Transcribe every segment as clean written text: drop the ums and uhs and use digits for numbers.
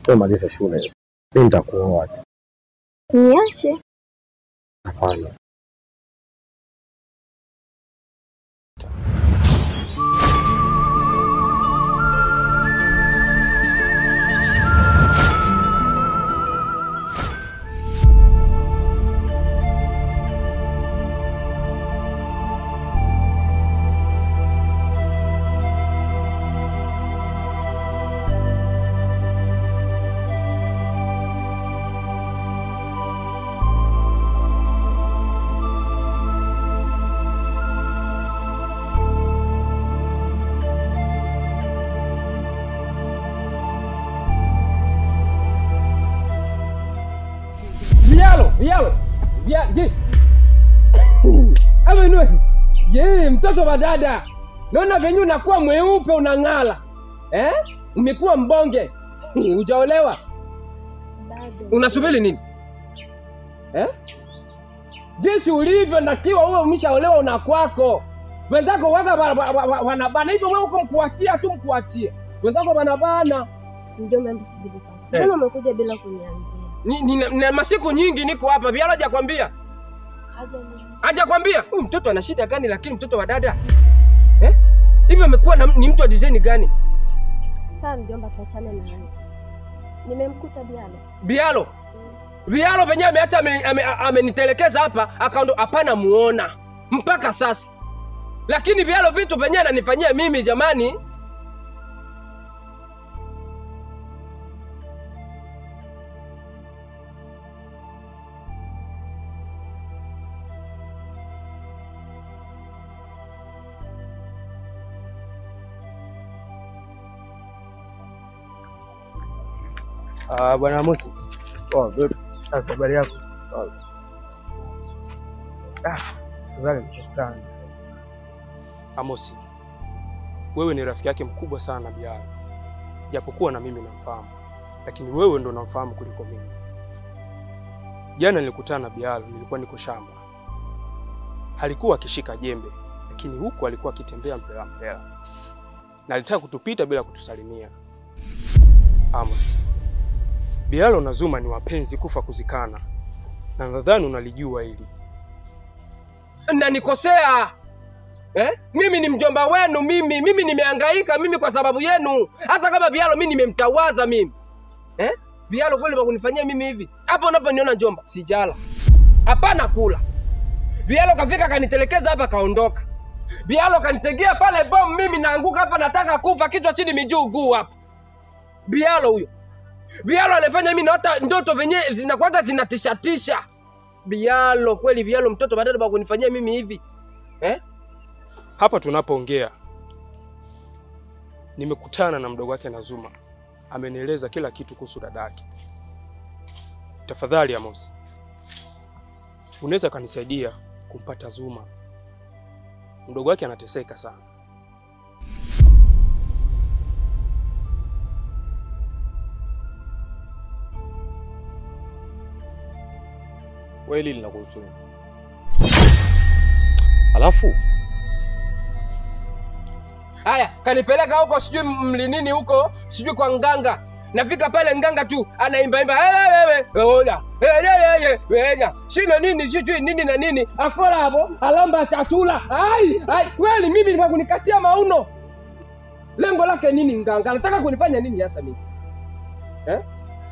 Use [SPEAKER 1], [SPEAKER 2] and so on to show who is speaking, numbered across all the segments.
[SPEAKER 1] Wewe maliza shule. Mimi nitakuoa.
[SPEAKER 2] Niache?
[SPEAKER 1] Hapana.
[SPEAKER 3] Mtoto wa dada. Naona venye unakuwa mweupe unang'ala. Umekuwa mbonge. Hujaolewa?
[SPEAKER 2] Bado.
[SPEAKER 3] Unasubiri nini? Jinsi ulivyo nakiwa uwe umeshaolewa unakwako. Wenzako waga wanabana hivyo wewe uko mkuachia tu mkuachie. Wenzako wanabana.
[SPEAKER 2] Ndio mambo sijui. Mbona umekuja bila kuniambia?
[SPEAKER 3] Ni masiku nyingi niko hapa. Biala hajakwambia? Hajakwambia? Mtoto ana shida gani lakini mtoto wa dada? Hivyo amekuwa ni mtu wa design gani?
[SPEAKER 2] Sasa mjomba tuachane na yeye. Nimemkuta Bialo.
[SPEAKER 3] Bialo? Bialo venye ameacha amenitelekeza hapa akaondo hapana muona mpaka sasa. Lakini Bialo vitu venye ananifanyia mimi jamani.
[SPEAKER 1] Bwana Amos. Good. Habari yako? Mkutano.
[SPEAKER 4] Amos, wewe ni rafiki yake mkubwa sana Bialo. Japokuwa na mimi namfahamu, lakini wewe ndo unamfahamu kuliko mimi. Jana nilikutana na Bialo, nilikuwa niko shamba. Halikuwa akishika jembe, lakini huku alikuwa akitembea mpela. Na alitaka kutupita bila kutusalimia. Amos, Bialo na Zuma ni wapenzi kufa kuzikana. Na nadhani unalijua hili.
[SPEAKER 3] Na nikosea. Mimi ni mjomba wenu mimi nimehangaika mimi kwa sababu yenu. Hata kama Bialo mimi nimemtawaza mimi. Bialo kweli wakunifanyia mimi hivi. Hapo unaponiona njomba sijala. Hapana kula. Bialo kafika kanitelekeza hapa kaondoka. Bialo kanitegea pale bomu mimi naanguka hapa nataka kufa kichwa chini mijuu guu hapa. Bialo huyo. Bialo anafanya mimi naota ndoto venye zinakuwaga zinatishatisha. Bialo kweli Bialo mtoto badala ya kunifanyia mimi hivi.
[SPEAKER 4] Hapa tunapoongea nimekutana na mdogo wake na Zuma. Amenieleza kila kitu kuhusu dadake. Tafadhali Amos, unaweza kanisaidia kumpata Zuma. Mdogo wake anateseka sana.
[SPEAKER 5] Wewe hili linakuhusu. Alafu
[SPEAKER 3] haya kanipeleka huko sijui mlinini huko sijui kwa nganga. Nafika pale nganga tu anaimba wewe ola wewe sina nini sijui nini na nini akola hapo alamba chatula kweli mimi nilikuwa kunikatia mauno. Lengo lake nini nganga? Anataka kunifanya nini hasa mimi?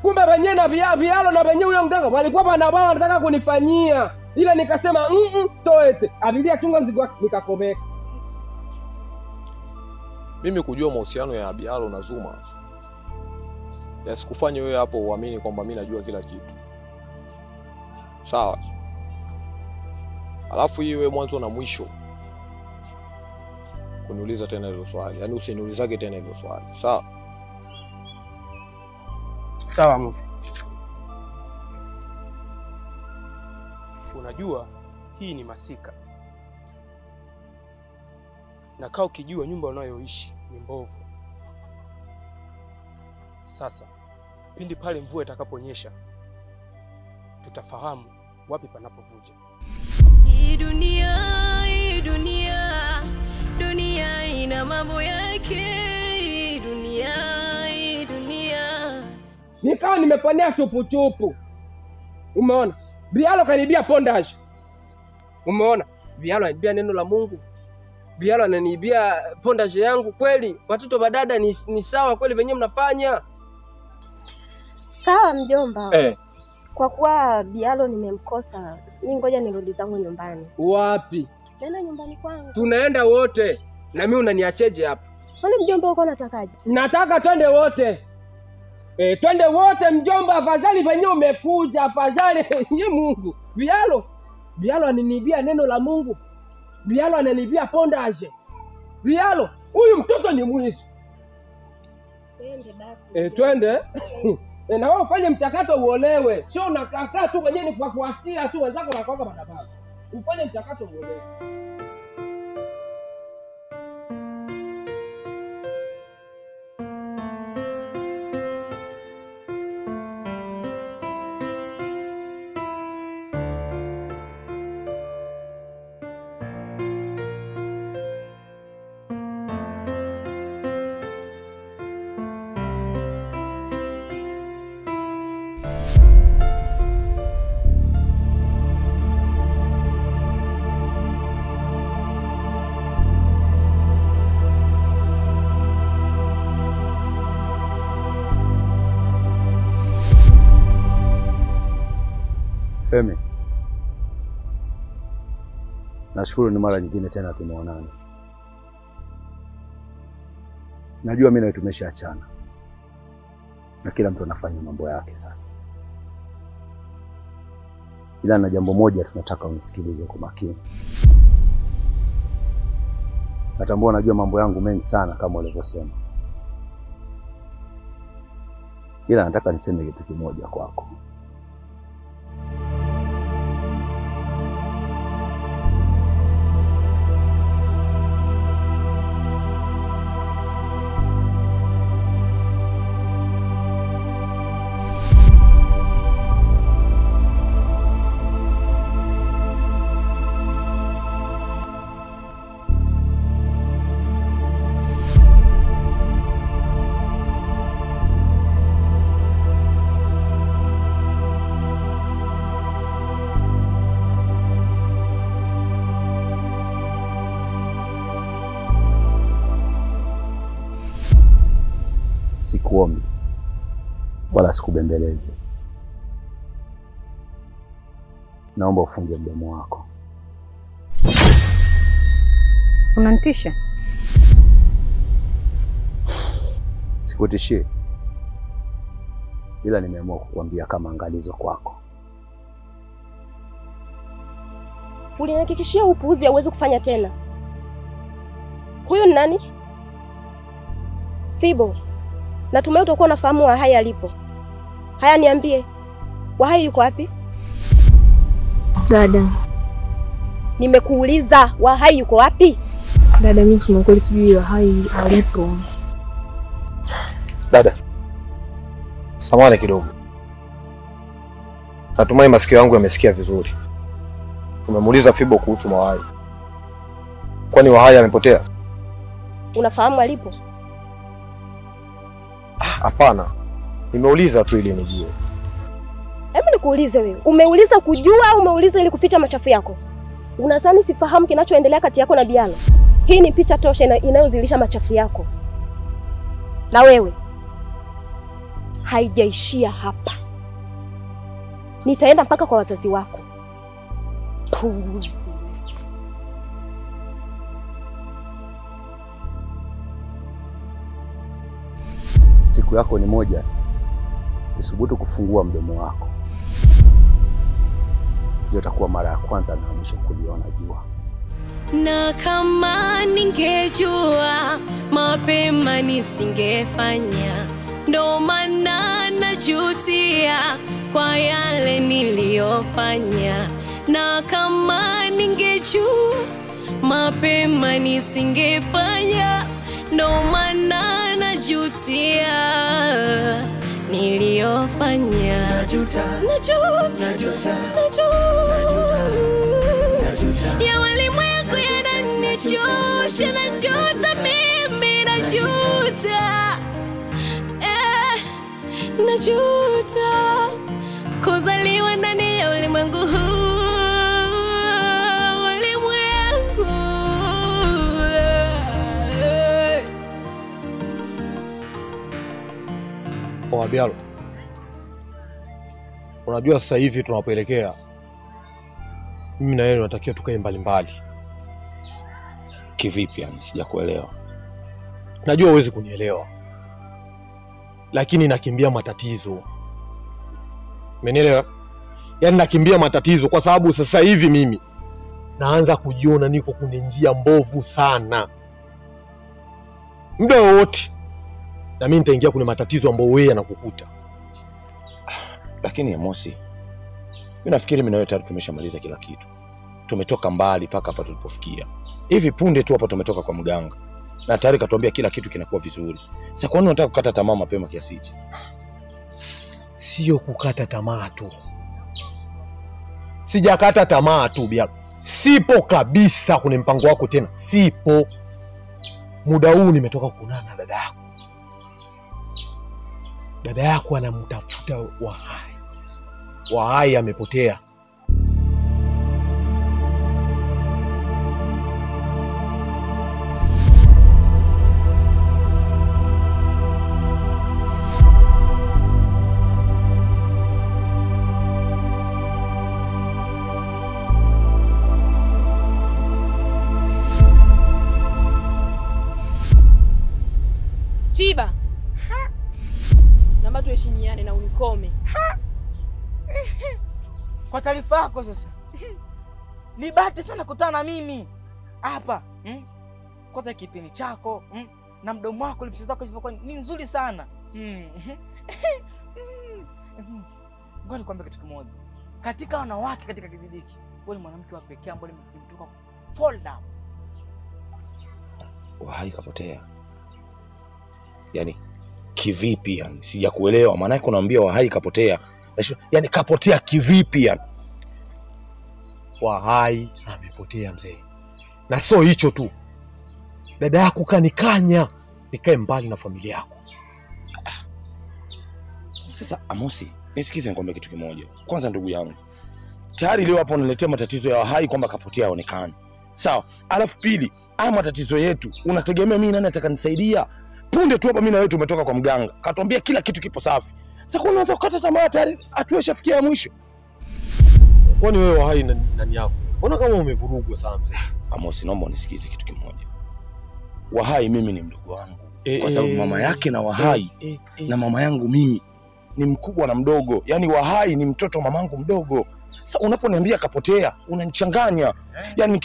[SPEAKER 3] Kumbe wenyewe na Bialo na wenyewe huyo nganga walikuwa wanabao wanataka kunifanyia. Ila nikasema toete. Abiria chunga mzigo wake nikakomeka.
[SPEAKER 5] Mimi kujua mahusiano ya Bialo na Zuma yasikufanye wewe hapo uamini kwamba mimi najua kila kitu. Sawa? Alafu iwe mwanzo na mwisho kuniuliza tena hilo swali. Yaani usiniulizage tena hilo swali. Sawa?
[SPEAKER 4] Sawa Amos. Unajua hii ni masika. Na kaa ukijua nyumba unayoishi ni mbovu. Sasa pindi pale mvua itakaponyesha tutafahamu wapi panapovuja.
[SPEAKER 6] Hii dunia ina mambo yake. Hii dunia
[SPEAKER 3] nikawa nimeponea chupu. Umeona? Bialo kanibia pondage. Umeona? Bialo anibia neno la Mungu. Bialo ananibia pondage yangu kweli. Watoto badada ni sawa kweli venye mnafanya?
[SPEAKER 2] Sawa mjomba. Kwa kuwa Bialo nimemkosa, mimi ngoja nirudi zangu nyumbani.
[SPEAKER 3] Wapi?
[SPEAKER 2] Nenda nyumbani kwangu.
[SPEAKER 3] Tunaenda wote. Na mimi unaniacheje hapa?
[SPEAKER 2] Kwani mjomba uko unatakaje?
[SPEAKER 3] Nataka twende wote. Twende wote mjomba, afadhali venye umekuja, afadhali ye Mungu. Bialo ananibia neno la Mungu. Bialo ananibia pondage. Bialo, huyu mtoto ni mwizi.
[SPEAKER 2] Twende basi.
[SPEAKER 3] Twende. Na wewe ufanye mchakato uolewe. Sio unakaa tu mwenyewe ni kwa kuatia tu wenzako na kwamba barabara. Ufanye mchakato uolewe.
[SPEAKER 1] Femi, nashukuru ni mara nyingine tena tumeonana. Najua mimi na tumeshaachana. Na kila mtu anafanya mambo yake sasa. Ila na jambo moja tunataka unisikilize kwa makini. Natambua najua mambo yangu mengi sana kama ulivyosema. Ila nataka niseme kitu kimoja kwako. Sikuombi wala sikubembeleze. Naomba ufunge mdomo wako.
[SPEAKER 7] Unanitisha?
[SPEAKER 1] Sikutishie. Ila nimeamua kukuambia kama angalizo kwako.
[SPEAKER 2] Ulinihakikishia upuuzi hauwezi kufanya tena. Huyu ni nani? Fibo. Natumai utakuwa unafahamu Wahai alipo. Haya niambie. Wahai yuko wapi?
[SPEAKER 7] Dada.
[SPEAKER 2] Nimekuuliza Wahai yuko wapi?
[SPEAKER 7] Dada, mimi kusema kweli sijui Wahai alipo.
[SPEAKER 5] Dada, samahani kidogo. Natumai masikio yangu yamesikia vizuri. Umemuuliza Fibo kuhusu Wahai. Kwani Wahai amepotea?
[SPEAKER 2] Unafahamu alipo?
[SPEAKER 5] Hapana. Nimeuliza tu ili nijue.
[SPEAKER 2] Hebu nikuulize wewe. Umeuliza kujua au umeuliza ili kuficha machafu yako? Unadhani sifahamu kinachoendelea kati yako na Bialo? Hii ni picha tosha inayozilisha machafu yako. Na wewe haijaishia hapa. Nitaenda mpaka kwa wazazi wako. Puuzi.
[SPEAKER 1] Siku yako ni moja. Usubutu kufungua mdomo wako. Hiyo itakuwa mara ya kwanza na mwisho kuliona jua.
[SPEAKER 6] Na kama ningejua mapema nisingefanya, ndo maana najutia kwa yale niliyofanya. Na kama ningejua mapema nisingefanya, ndo maana najutia niliyofanya. Najuta. Ya walimwengu yananichosha, najuta mimi, najuta. najuta kuzaliwa ndani ya ulimwengu huu.
[SPEAKER 5] Kwa Bialo, unajua sasa hivi tunapoelekea, mimi na wewe tunatakiwa tukae mbali.
[SPEAKER 8] Kivipi yani? Sijakuelewa.
[SPEAKER 5] Najua huwezi kunielewa, lakini nakimbia matatizo. Umenielewa? Yaani nakimbia matatizo kwa sababu sasa hivi mimi naanza kujiona niko kwenye njia mbovu sana. Muda wote na mimi nitaingia kwenye matatizo ambayo wewe yanakukuta.
[SPEAKER 8] Lakini Amosi, mimi nafikiri mimi na wewe tayari tumeshamaliza kila kitu. Tumetoka mbali paka hapa tulipofikia. Hivi punde tu hapa tumetoka kwa mganga. Na tayari katuambia kila kitu kinakuwa vizuri. Sasa kwa nini unataka kukata tamaa mapema kiasi hichi?
[SPEAKER 5] Sio kukata tamaa tu. Sijakata tamaa tu Bialo. Sipo kabisa kwenye mpango wako tena. Sipo. Muda huu nimetoka kuonana na dada yako. Dada yako anamtafuta Wahai. Wahai amepotea.
[SPEAKER 7] Chiba. Naomba tuheshimiane na unikome.
[SPEAKER 9] Kwa taarifa yako sasa. Ni bahati sana kutana na mimi hapa. Kwanza kipini chako, na mdomo wako lips zako zilivyokuwa ni nzuri sana. Ngoja nikwambie kitu kimoja. Katika wanawake katika kijiji hiki, wewe ni mwanamke wa pekee ambaye nimetoka fall down.
[SPEAKER 8] Wahai kapotea. Yaani kivipi yani? Sijakuelewa. Maana yake unaambia Wahai kapotea. Yaani kapotea kivipi yani?
[SPEAKER 5] Wahai amepotea mzee. Na sio hicho tu. Dada yako kanikanya nikae mbali na familia yako.
[SPEAKER 8] Sasa Amosi, nisikize nikwambie kitu kimoja. Kwanza ndugu yangu, tayari leo hapo unaletea matatizo ya Wahai kwamba kapotea aonekane. Sawa? Alafu pili, haya matatizo yetu unategemea mimi nani atakanisaidia? Punde tu hapa mimi na wewe tumetoka kwa mganga. Katuambia kila kitu kipo safi. Sasa kwa nini unataka kukata tamaa tayari atueshafikia ya mwisho?
[SPEAKER 5] Kwani wewe Wahai nani yako? Mbona kama umevurugwa sana mzee?
[SPEAKER 8] Amosi, naomba unisikize kitu kimoja. Wahai mimi ni mdogo wangu. Kwa sababu mama yake na Wahai na mama yangu mimi ni mkubwa na mdogo. Yaani Wahai ni mtoto mamangu mdogo. Sasa unaponiambia kapotea, unanichanganya. Yaani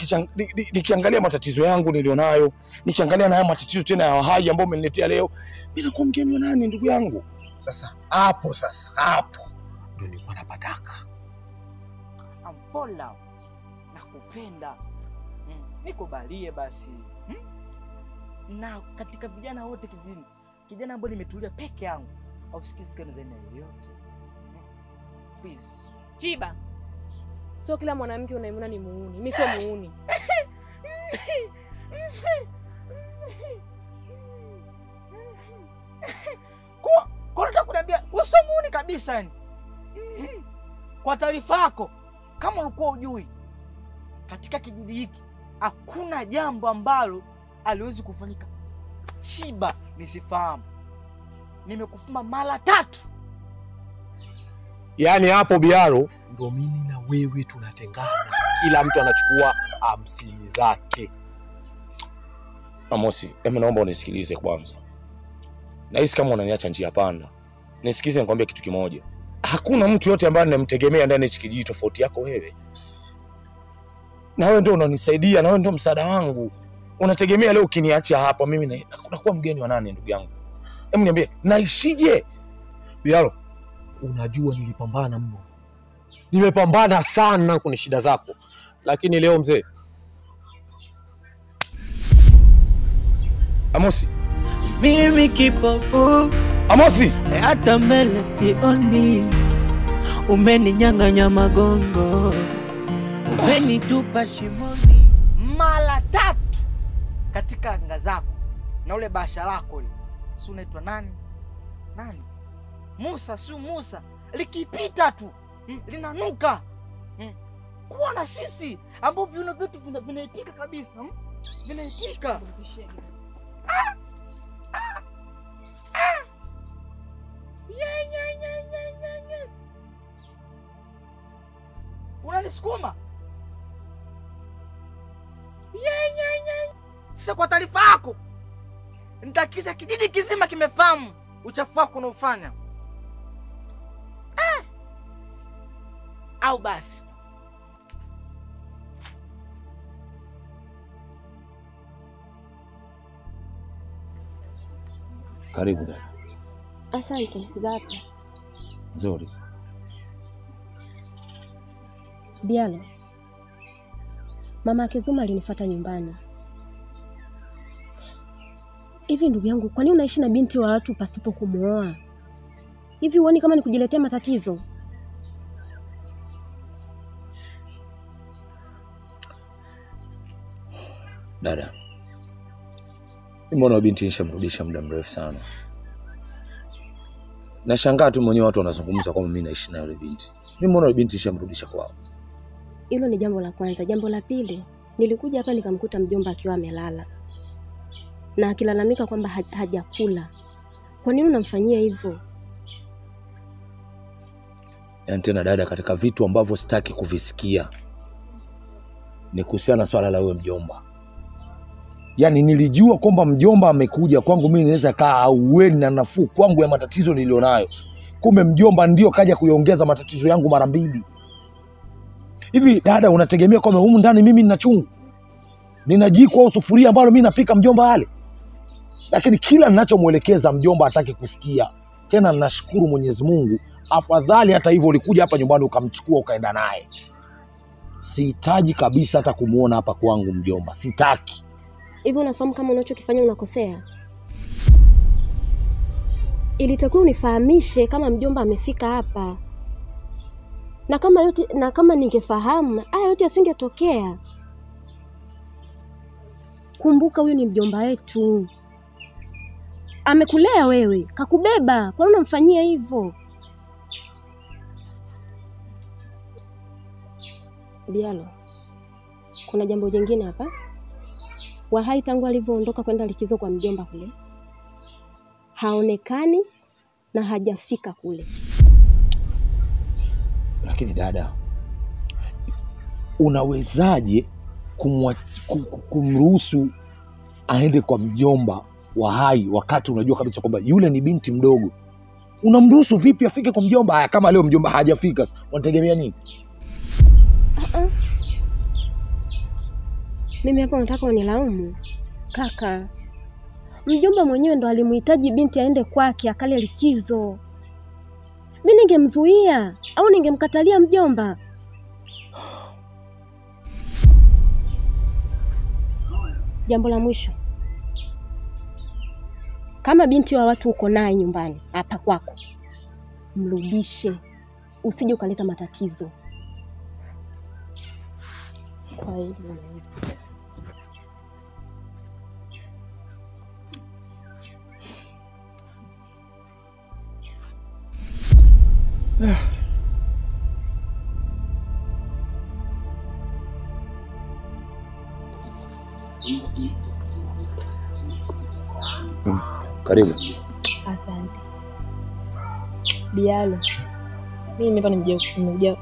[SPEAKER 8] nikiangalia matatizo yangu nilionayo, nikiangalia na haya matatizo tena ya Wahai ambao umeniletea leo, bila kuwa mgeni wa nani ndugu yangu?
[SPEAKER 5] Sasa hapo ndio nilikuwa napataka.
[SPEAKER 9] Amfola nakupenda. Nikubalie basi. Na katika vijana wote kijijini, kijana ambaye nimetulia peke yangu, au sikisikani zaidi na yoyote. Please.
[SPEAKER 7] Chiba. Sio kila mwanamke unayemwona ni muuni. Mimi sio muuni.
[SPEAKER 9] Kwa nataka kuniambia wewe sio muuni kabisa yani. Kwa taarifa yako, kama ulikuwa hujui, katika kijiji hiki hakuna jambo ambalo aliwezi kufanyika Chiba nisifahamu. Nimekufuma mara 3.
[SPEAKER 5] Yaani hapo Bialo ndo mimi na wewe tunatengana. Kila mtu anachukua 50 zake.
[SPEAKER 8] Amosi, mimi naomba unisikilize kwanza. Nahisi kama unaniacha njia panda. Nisikize nikwambie kitu kimoja. Hakuna mtu yote ambaye ninamtegemea ndani ya kijiji tofauti yako wewe. Na wewe ndio unanisaidia, na wewe ndio msaada wangu. Unategemea leo ukiniacha hapa mimi nakuwa mgeni wa nani ndugu yangu? Hebu niambie, naishije?
[SPEAKER 5] Bialo, unajua nilipambana mno. Nimepambana sana kwenye shida zako. Lakini leo mzee,
[SPEAKER 8] Amosi,
[SPEAKER 10] mimi kipofu.
[SPEAKER 8] Amosi,
[SPEAKER 10] hata mbele sioni. Umeninyang'anya magongo. Umenitupa shimoni
[SPEAKER 9] mara 3 katika anga zako. Na ule basha lako ile. Si unaitwa nani? Musa si Musa, likipita tu linanuka. Kuwa na sisi ambao viuno vyetu vinaitika kabisa, vinaitika. Unanisukuma? Sasa kwa taarifa yako, nitakisha kijiji kizima kimefahamu uchafu wako unaofanya. Au basi
[SPEAKER 8] Karibu dada.
[SPEAKER 2] Asante. Zapi?
[SPEAKER 8] Nzuri.
[SPEAKER 2] Bialo, mama yake Zuma alinifuata nyumbani. Hivi ndugu yangu, kwa nini unaishi na binti wa watu pasipo kumuoa? Hivi huoni kama ni kujiletea matatizo?
[SPEAKER 8] Dada, mbona binti nishamrudisha muda mrefu sana. Nashangaa tu mwenyewe watu wanazungumza kwamba mimi naishi na yule binti. Mimi mbona binti nishamrudisha kwao?
[SPEAKER 2] Hilo ni jambo la kwanza. Jambo la pili, nilikuja hapa nikamkuta mjomba akiwa amelala na akilalamika kwamba hajakula. Kwa nini unamfanyia hivyo?
[SPEAKER 8] Yaani tena dada, katika vitu ambavyo sitaki kuvisikia ni kuhusiana na swala la wewe mjomba. Yaani nilijua kwamba mjomba amekuja kwangu mimi naweza kaa aueni na nafuu kwangu ya matatizo nilionayo. Kumbe mjomba ndio kaja kuiongeza matatizo yangu mara mbili. Hivi dada, unategemea kwamba humu ndani mimi nina chungu? Nina jiko au sufuria ambalo mimi napika mjomba ale? Lakini kila ninachomuelekeza mjomba hataki kusikia. Tena ninashukuru Mwenyezi Mungu, afadhali hata hivyo ulikuja hapa nyumbani ukamchukua ukaenda naye. Sihitaji kabisa hata kumuona hapa kwangu mjomba, sitaki.
[SPEAKER 2] Hivi unafahamu kama unachokifanya unakosea? Ilitakiwa unifahamishe kama mjomba amefika hapa. Na kama ningefahamu, haya yote yasingetokea. Kumbuka huyu ni mjomba wetu. Amekulea wewe, kakubeba. Kwa nini unamfanyia hivyo? Bialo, kuna jambo jingine hapa. Wahai tangu alivyoondoka kwenda likizo kwa mjomba kule, haonekani na hajafika kule.
[SPEAKER 8] Lakini dada, unawezaje kumruhusu aende kwa mjomba Wahai wakati unajua kabisa kwamba yule ni binti mdogo? Unamruhusu vipi afike kwa mjomba? Haya, kama leo mjomba hajafika, unategemea nini?
[SPEAKER 2] Mimi hapa nataka unilaumu. Kaka, mjomba mwenyewe ndo alimuhitaji binti aende kwake akale likizo. Mimi ningemzuia au ningemkatalia mjomba? Jambo la mwisho, kama binti wa watu uko naye nyumbani hapa kwako, mrudishe, usije ukaleta matatizo. Kwa hiyo
[SPEAKER 8] Karibu.
[SPEAKER 7] Asante. Bialo, mimi hapa nimekuja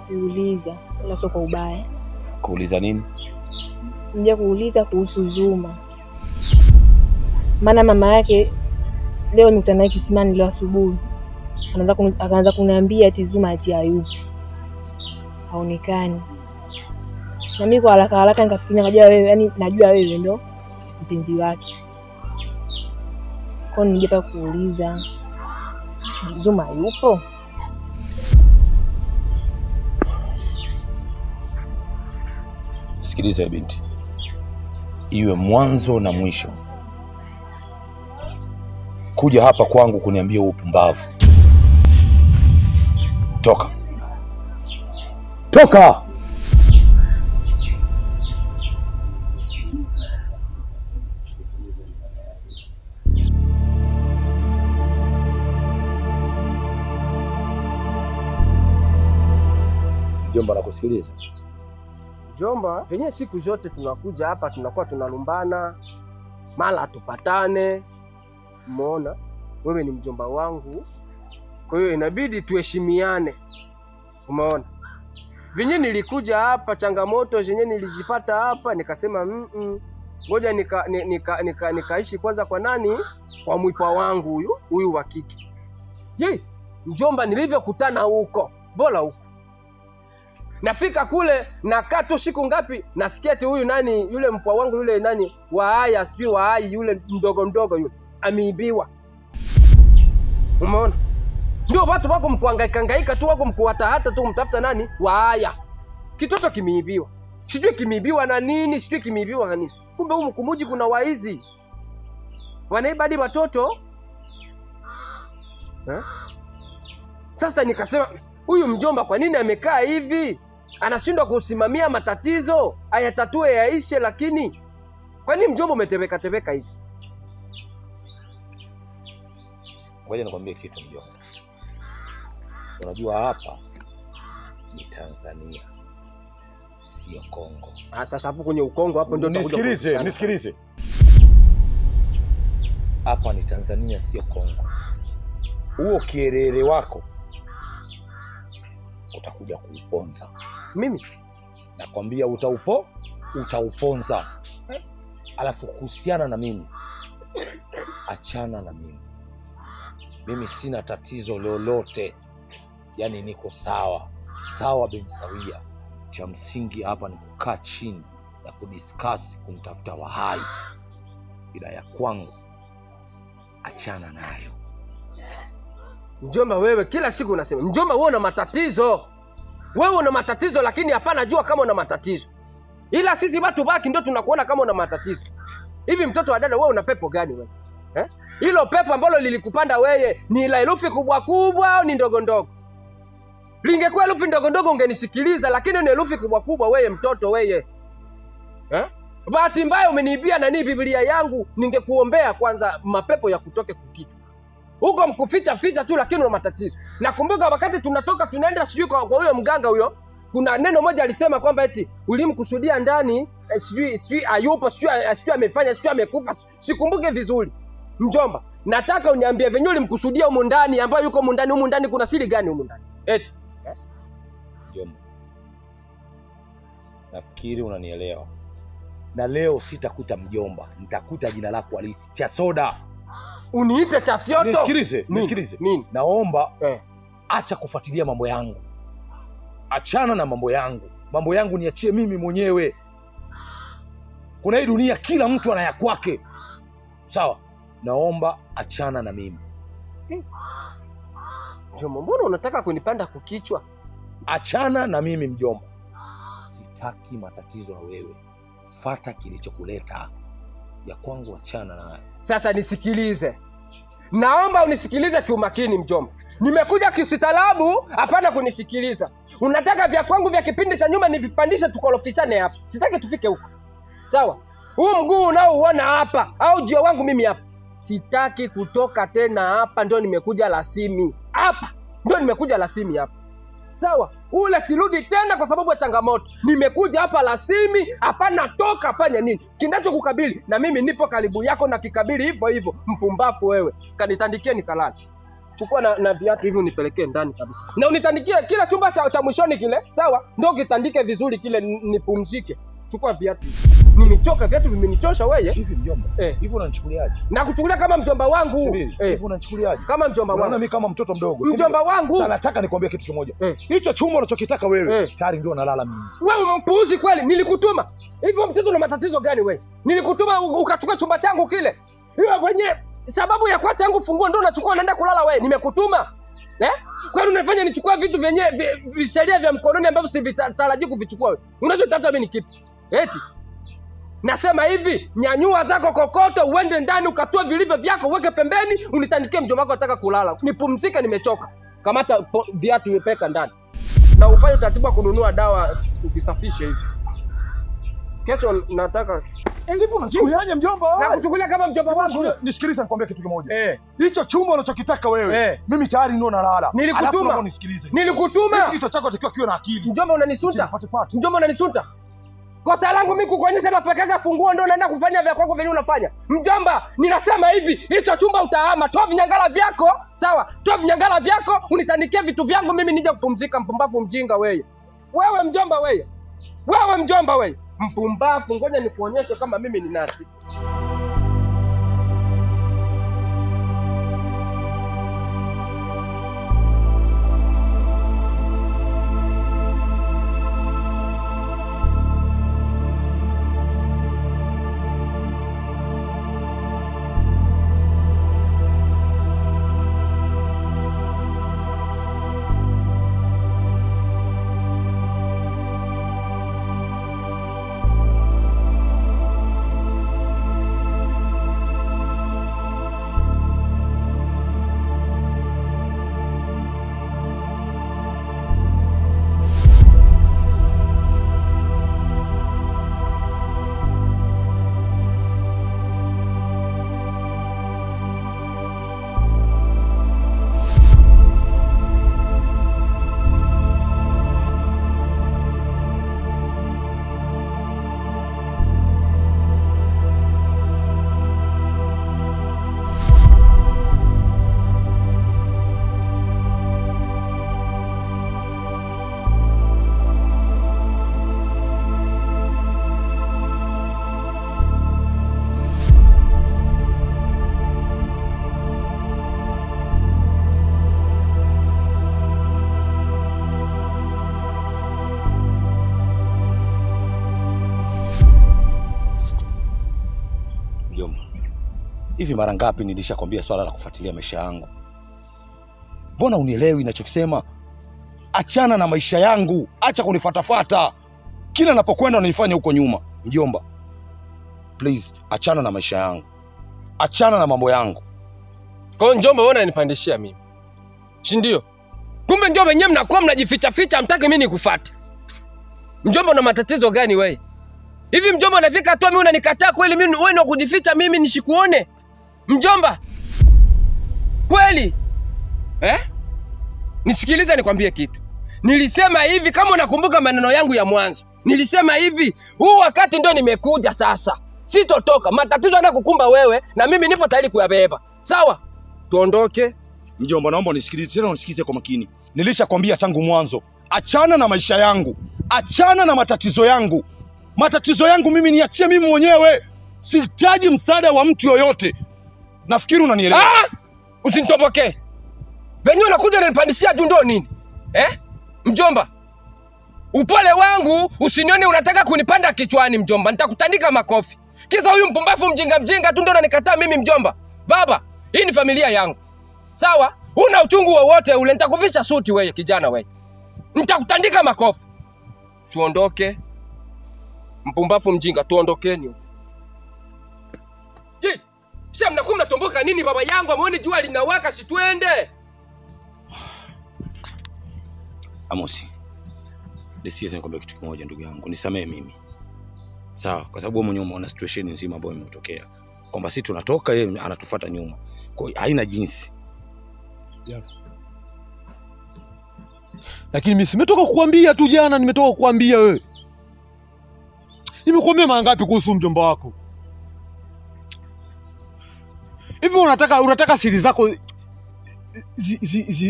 [SPEAKER 7] kuuliza, wala sio kwa ubaya.
[SPEAKER 8] Kuuliza nini?
[SPEAKER 7] Nimekuja kuuliza kuhusu Zuma. Maana mama yake leo nikutana naye kisimani leo asubuhi. Akaanza kuniambia ati Zuma ati hayupo. Haonekani. Na mimi kwa haraka nikafikiria najua wewe, yani najua wewe ndo mpenzi wake. Kwa nini ningependa kuuliza Zuma yupo?
[SPEAKER 8] Sikiliza binti, iwe mwanzo na mwisho kuja hapa kwangu kuniambia upumbavu. Toka. Toka! Mjomba nakusikiliza.
[SPEAKER 3] Mjomba, venye siku zote tunakuja hapa tunakuwa tunalumbana, mara tupatane. Umeona? Wewe ni mjomba wangu. Kwa hiyo inabidi tuheshimiane. Umeona? Venye nilikuja hapa, changamoto zenye nilijipata hapa, nikasema ngoja nikaishi kwanza kwa nani? Kwa mwipa wangu huyu wa kike. Mjomba, nilivyokutana huko, bora huko. Nafika kule nakaa tu siku ngapi, nasikia eti huyu nani yule mpwa wangu yule nani Wahaya, sijui Wahai yule mdogo yule ameibiwa. Umeona? Ndio watu wako mkuhangaika tu, wako mkuhatahata tu mtafuta nani Wahaya. Kitoto kimeibiwa. Sijui kimeibiwa na nini, sijui kimeibiwa na nini. Kumbe huko Mkumuji kuna waizi. Wanaiba hadi watoto. Sasa nikasema huyu mjomba kwa nini amekaa hivi? Anashindwa kusimamia matatizo, ayatatue yaishe, lakini kwa nini mjomba umetebeka hivi?
[SPEAKER 8] Ngoja nikwambie kitu mjomba. Unajua hapa ni Tanzania, sio Kongo.
[SPEAKER 3] Sasa hapo kwenye Ukongo hapo ndio utakuja.
[SPEAKER 8] Nisikilize. Hapa ni Tanzania, sio Kongo. Huo kielele wako utakuja kuuponza.
[SPEAKER 3] Mimi
[SPEAKER 8] nakwambia utauponza. Alafu kuhusiana na mimi, achana na mimi. Mimi sina tatizo lolote. Yaani niko sawa bin sawia. Cha msingi hapa ni kukaa chini na kudiscuss kumtafuta Wahai. Ila ya kwangu achana nayo.
[SPEAKER 3] Mjomba, wewe kila siku unasema mjomba wewe una matatizo. Wewe una matatizo, lakini hapana jua kama una matatizo. Ila sisi watu baki ndio tunakuona kama una matatizo. Hivi mtoto wa dada, wewe una pepo gani wewe? Hilo pepo ambalo lilikupanda wewe ni la herufi kubwa au ni ndogo? Lingekuwa herufi ndogo ungenisikiliza, lakini ni herufi kubwa wewe mtoto wewe. Bahati mbaya umeniibia nani Biblia yangu, ningekuombea kwanza mapepo ya kutoke kukichwa. Huko mkuficha tu, lakini una matatizo. Nakumbuka wakati tunatoka tunaenda sijui kwa huyo mganga huyo, kuna neno moja alisema kwamba eti ulimkusudia ndani, sijui hayupo, sijui amefanya, sijui amekufa, sikumbuke vizuri. Mjomba, nataka uniambie venye ulimkusudia humu ndani, ambaye yuko humu ndani kuna siri gani humu ndani? Eti
[SPEAKER 8] mjomba, nafikiri unanielewa. Na leo sitakuta mjomba, nitakuta jina lako halisi, Chasoda.
[SPEAKER 3] Uniite Chafyoto.
[SPEAKER 8] Nisikilize. Naomba acha kufuatilia mambo yangu. Achana na mambo yangu. Mambo yangu niachie mimi mwenyewe. Kuna hii dunia kila mtu ana ya kwake. Sawa? Naomba achana na mimi.
[SPEAKER 3] Mjomba, mbona unataka kunipanda kukichwa?
[SPEAKER 8] Achana na mimi mjomba. Sitaki matatizo na wewe. Fuata kilichokuleta. Ya kwangu achana na.
[SPEAKER 3] Sasa nisikilize. Naomba unisikilize kiumakini mjomba. Nimekuja kisitalabu, hapana kunisikiliza. Unataka vya kwangu vya kipindi cha nyuma nivipandishe tukorofishane hapa. Sitaki tufike huko. Sawa? Huu mguu unaouona hapa au jio wangu mimi hapa, sitaki kutoka tena hapa, ndio nimekuja rasmi. Hapa ndio nimekuja rasmi hapa. Sawa? Kule sirudi tena kwa sababu ya changamoto. Nimekuja hapa rasmi, hapana toka hapana nini. Kinacho kukabili na mimi nipo karibu yako na kikabili hivyo. Mpumbafu wewe. Kanitandikie nikalala. Chukua na viatu hivi unipelekee ndani kabisa. Na unitandikie kila chumba cha mwishoni kile, sawa? Ndio kitandike vizuri kile nipumzike. Chukua viatu. Nimechoka, viatu vimenichosha wewe.
[SPEAKER 8] Hivi mjomba. Hivi unanichukuliaje?
[SPEAKER 3] Na kuchukulia kama mjomba wangu.
[SPEAKER 8] Hivi unanichukuliaje?
[SPEAKER 3] Kama mjomba wangu.
[SPEAKER 8] Unaona mimi kama mtoto mdogo.
[SPEAKER 3] Mjomba wangu.
[SPEAKER 8] Sasa nataka nikwambie kitu kimoja. Hicho chumba unachokitaka wewe, tayari ndio nalala mimi.
[SPEAKER 3] Wewe mpuuzi kweli, nilikutuma. Hivyo mtoto una matatizo gani wewe? Nilikutuma ukachukua chumba changu kile. Hiyo mwenyewe sababu ya kuacha yangu funguo ndio unachukua unaenda kulala wewe. Nimekutuma. Kwani unafanya nichukua vitu vyenye visheria vya mkononi ambavyo sivitaraji kuvichukua wewe. Unachotafuta mimi ni kipi? Eti nasema hivi, nyanyua zako kokoto uende ndani ukatoa vilivyo vyako uweke pembeni, unitandikie mjomba wako nataka kulala. Nipumzike, nimechoka. Kamata viatu vipeka ndani. Na ufanye taratibu kununua dawa uvisafishe hivi. Kesho nataka
[SPEAKER 11] Ndivyo unachukuliaje mjomba?
[SPEAKER 3] Na kuchukulia kama mjomba wangu.
[SPEAKER 11] Nisikilize nikwambie kitu kimoja. Hicho chumba unachokitaka wewe, mimi tayari ndio nalala.
[SPEAKER 3] Nilikutuma.
[SPEAKER 11] Nisikilize.
[SPEAKER 3] Nilikutuma.
[SPEAKER 11] Kichwa chako takiwa kiwe na akili.
[SPEAKER 3] Mjomba unanisunta. Mjomba unanisunta. Kosa langu mimi kukuonyesha napekaga funguo ndio unaenda kufanya vya kwako venye unafanya. Mjomba, ninasema hivi, hicho chumba utahama, toa vinyangala vyako, sawa? Toa vinyangala vyako, unitandikie vitu vyangu mimi nije kupumzika, mpumbavu mjinga wewe. Wewe mjomba wewe. Wewe mjomba wewe. Mpumbavu, ngoja nikuonyeshe kama mimi ni nani.
[SPEAKER 8] Hivi mara ngapi nilishakwambia swala la kufuatilia maisha yangu? Mbona unielewi ninachokisema? Achana na maisha yangu, acha kunifuatafuata. Kila ninapokwenda unanifanya huko nyuma. Mjomba, please achana na maisha yangu. Achana na mambo yangu.
[SPEAKER 3] Kwa mjomba wewe unanipandishia mimi. Si ndio? Kumbe ndio wenyewe mnakuwa mnajificha ficha, hamtaki mimi nikufuate. Mjomba una matatizo gani wewe? Hivi mjomba unafika tu mimi unanikataa kweli mimi wewe ndio kujificha mimi nishikuone? Mjomba. Kweli? Nisikilize nikwambie kitu. Nilisema hivi kama unakumbuka maneno yangu ya mwanzo. Nilisema hivi, huu wakati ndio nimekuja sasa. Sitotoka. Matatizo yanakukumba wewe na mimi nipo tayari kuyabeba. Sawa? Tuondoke.
[SPEAKER 8] Mjomba, naomba unisikilize tena, unisikize kwa makini. Nilishakwambia tangu mwanzo, achana na maisha yangu. Achana na matatizo yangu. Matatizo yangu mimi niachie mimi mwenyewe. Sihitaji msaada wa mtu yoyote. Nafikiri unanielewa.
[SPEAKER 3] Usinitobokee. Venye unakuja unanipandishia juu ndio nini? Mjomba. Upole wangu usinione unataka kunipanda kichwani mjomba. Nitakutandika makofi. Kisa huyu mpumbavu mjinga tu ndio unanikataa mimi mjomba. Baba, hii ni familia yangu. Sawa? Una uchungu wowote ule nitakuvisha suti wewe kijana wewe. Nitakutandika makofi. Tuondoke. Mpumbavu mjinga, tuondokeni. Sasa mnakuwa mnatomboka nini baba yangu? Amuone jua linawaka, si tuende.
[SPEAKER 8] Amosi. Nisiweze nikwambia kitu kimoja ndugu yangu. Nisamee mimi. Sawa, kwa sababu wewe mwenyewe umeona situation nzima ambayo imetokea. Kwamba sisi tunatoka yeye anatufuata nyuma. Kwa hiyo haina jinsi.
[SPEAKER 5] Lakini mimi nimetoka kukuambia tu jana, nimetoka kukuambia wewe. Nimekuambia mara ngapi kuhusu mjomba wako? Hivi unataka siri zako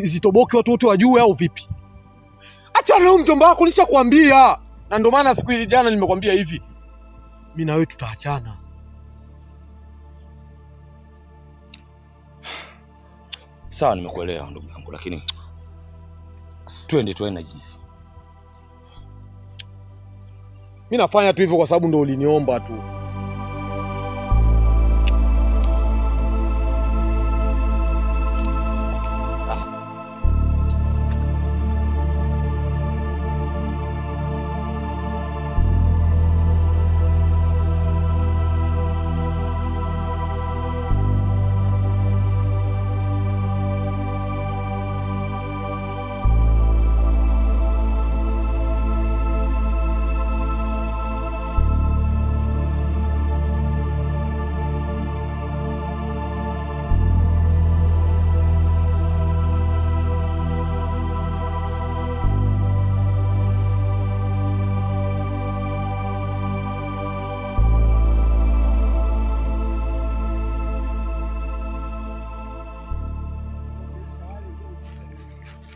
[SPEAKER 5] zitoboke watu wote wajue au vipi? Achana na mjomba wako, nishakwambia. Na ndio maana siku ile jana nimekwambia hivi. Mimi na wewe tutaachana.
[SPEAKER 8] Sawa, nimekuelewa ndugu yangu, lakini twende na jinsi.
[SPEAKER 5] Mimi nafanya tu hivyo kwa sababu ndio uliniomba tu.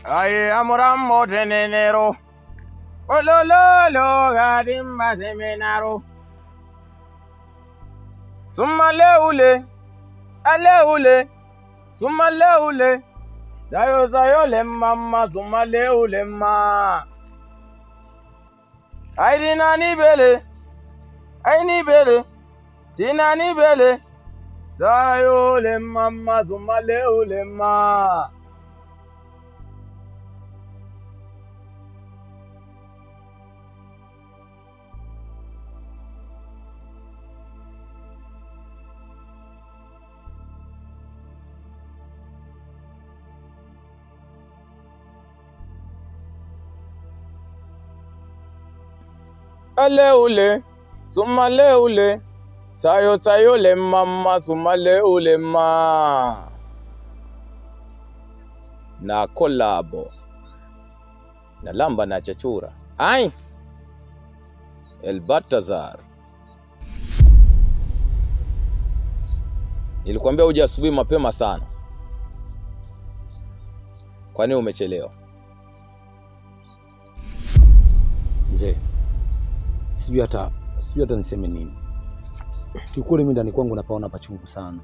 [SPEAKER 12] Aye amorammo tenenero. Olololo gadimba seminaro. Summa leule. Aleule. Summa leule. Sayo le mama summa leule ma. Aidina ni bele. Aini bele. Tina ni bele. Sayo le mama summa leule ma. Aleule, summa leule, sayo le mama summa leule ma. Na kolabo, na lamba na chachura. Ai, El Batazar. Nilikwambia uje asubuhi mapema sana. Kwani umechelewa?
[SPEAKER 1] Mzee, sijui hata niseme nini. Kiukweli mimi ndani kwangu napaona pachungu sana.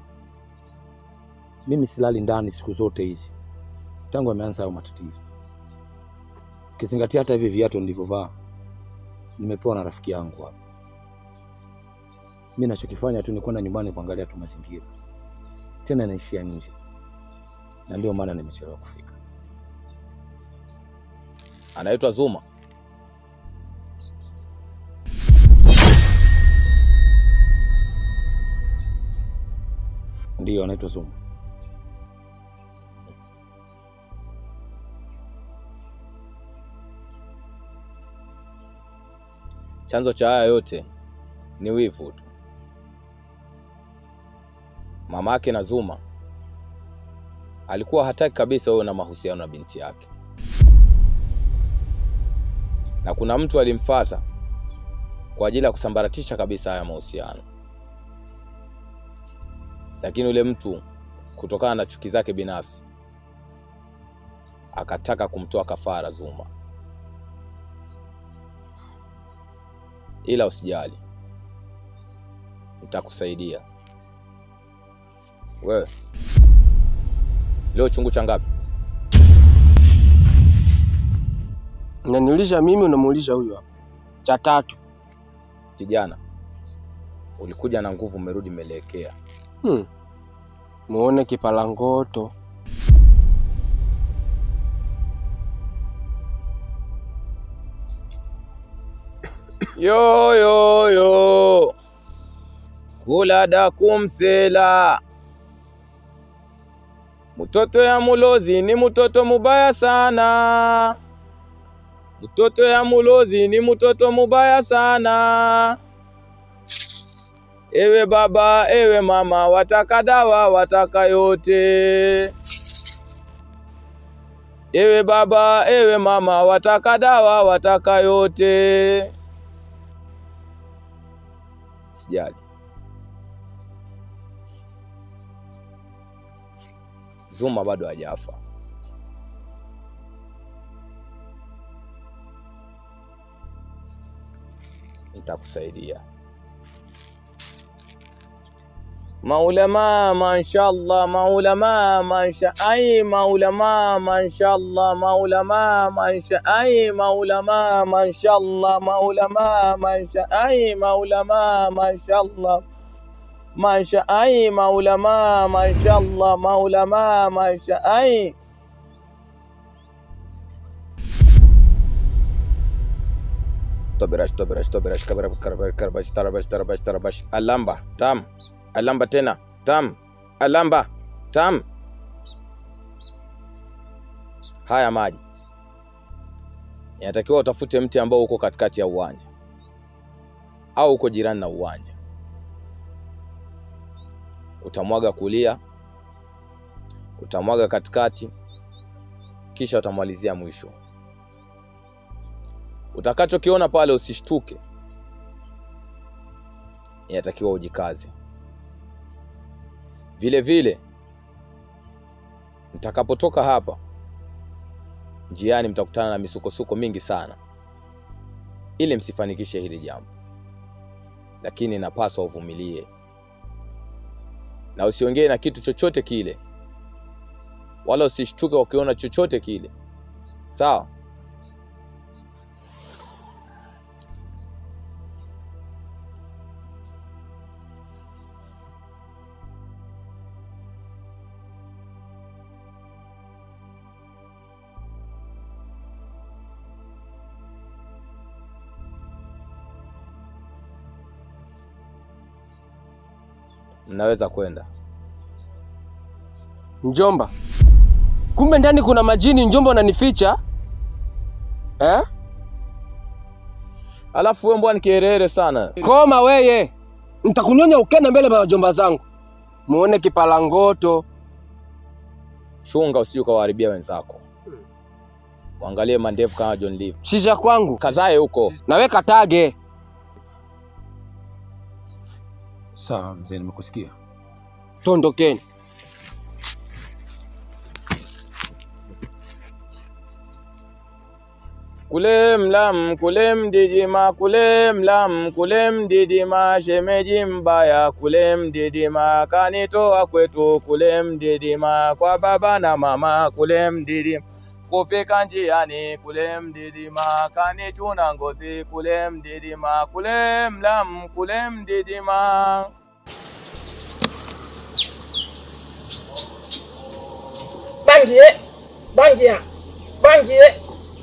[SPEAKER 1] Mimi silali ndani siku zote hizi tangu ameanza hayo matatizo. Ukizingatia hata hivi viatu nilivyovaa nimepewa na rafiki yangu hapa. Mimi nachokifanya tu ni kwenda nyumbani kuangalia tu mazingira. Tena naishia nje. Na ndio maana nimechelewa kufika.
[SPEAKER 12] Anaitwa Zuma.
[SPEAKER 1] Ndio anaitwa Zuma.
[SPEAKER 12] Chanzo cha haya yote ni wivu tu. Mamake na Zuma alikuwa hataki kabisa wewe na mahusiano na binti yake. Na kuna mtu alimfuata kwa ajili ya kusambaratisha kabisa haya mahusiano. Lakini yule mtu kutokana na chuki zake binafsi akataka kumtoa kafara Zuma. Ila usijali, nitakusaidia. Wewe leo chungu cha ngapi?
[SPEAKER 3] Unaniuliza mimi, unamuuliza huyu hapa. Cha 3.
[SPEAKER 12] Kijana, ulikuja na nguvu, umerudi melekea.
[SPEAKER 3] Muone kipalangoto.
[SPEAKER 12] Yo kula da kumsela. Mtoto ya mulozi ni mtoto mubaya sana. Mtoto ya mulozi ni mtoto mubaya sana. Ewe baba, ewe mama, wataka dawa, wataka yote. Ewe baba, ewe mama, wataka dawa, wataka yote. Sijali. Zuma bado hajafa. Nitakusaidia. Maulama mashallah, maulama masha ai maulama mashallah, maulama masha ai maulama mashallah, maulama masha ai maulama mashallah, masha ai maulama mashallah, maulama masha ai. Toberash karabash alamba tam. Alamba tena, tam. Alamba, tam. Haya maji. Inatakiwa utafute mti ambao uko katikati ya uwanja. Au uko jirani na uwanja. Utamwaga kulia. Utamwaga katikati. Kisha utamalizia mwisho. Utakachokiona pale usishtuke. Inatakiwa ujikaze. Vile vile nitakapotoka hapa
[SPEAKER 13] njiani mtakutana na misukosuko mingi sana ili msifanikishe hili jambo. Lakini napaswa uvumilie. Na usiongee na kitu chochote kile. Wala usishtuke ukiona chochote kile. Sawa? Mnaweza kwenda.
[SPEAKER 3] Mjomba, kumbe ndani kuna majini. Mjomba unanificha?
[SPEAKER 13] Alafu wewe mbona kierere sana?
[SPEAKER 3] Koma weye. Nitakunyonya ukenda mbele ya wajomba zangu. Muone kipalangoto.
[SPEAKER 13] Chunga usije ukawaharibia wenzako. Waangalie mandevu kama John Lee.
[SPEAKER 3] Shisha kwangu.
[SPEAKER 13] Kazae huko.
[SPEAKER 3] Naweka tage.
[SPEAKER 1] Sawa mzee, nimekusikia.
[SPEAKER 3] Tondokeni.
[SPEAKER 13] Kule mlam, kule mdidima, kule mlam, kule mdidima, shemeji mbaya, kule mdidima, kanitoa kwetu, kule mdidima, kwa baba na mama, kule mdidima, kufika njiani, kule mdidima, kanichuna ngozi, kule mdidima, kule mlam, kule mdidima.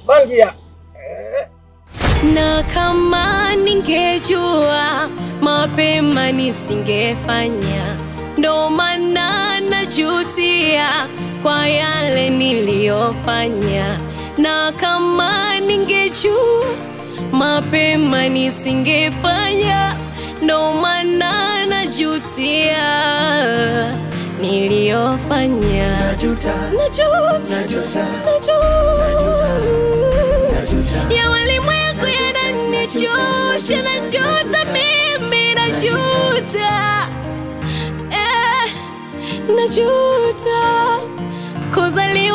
[SPEAKER 3] Bangia.
[SPEAKER 6] Na kama ningejua mapema nisingefanya, ndo maana najutia kwa yale niliyofanya. Na kama ningejua mapema nisingefanya, ndo maana najutia niliyofanya. Najuta. Ya walimwengu yananichosha, najuta mimi, najuta kuzaliwa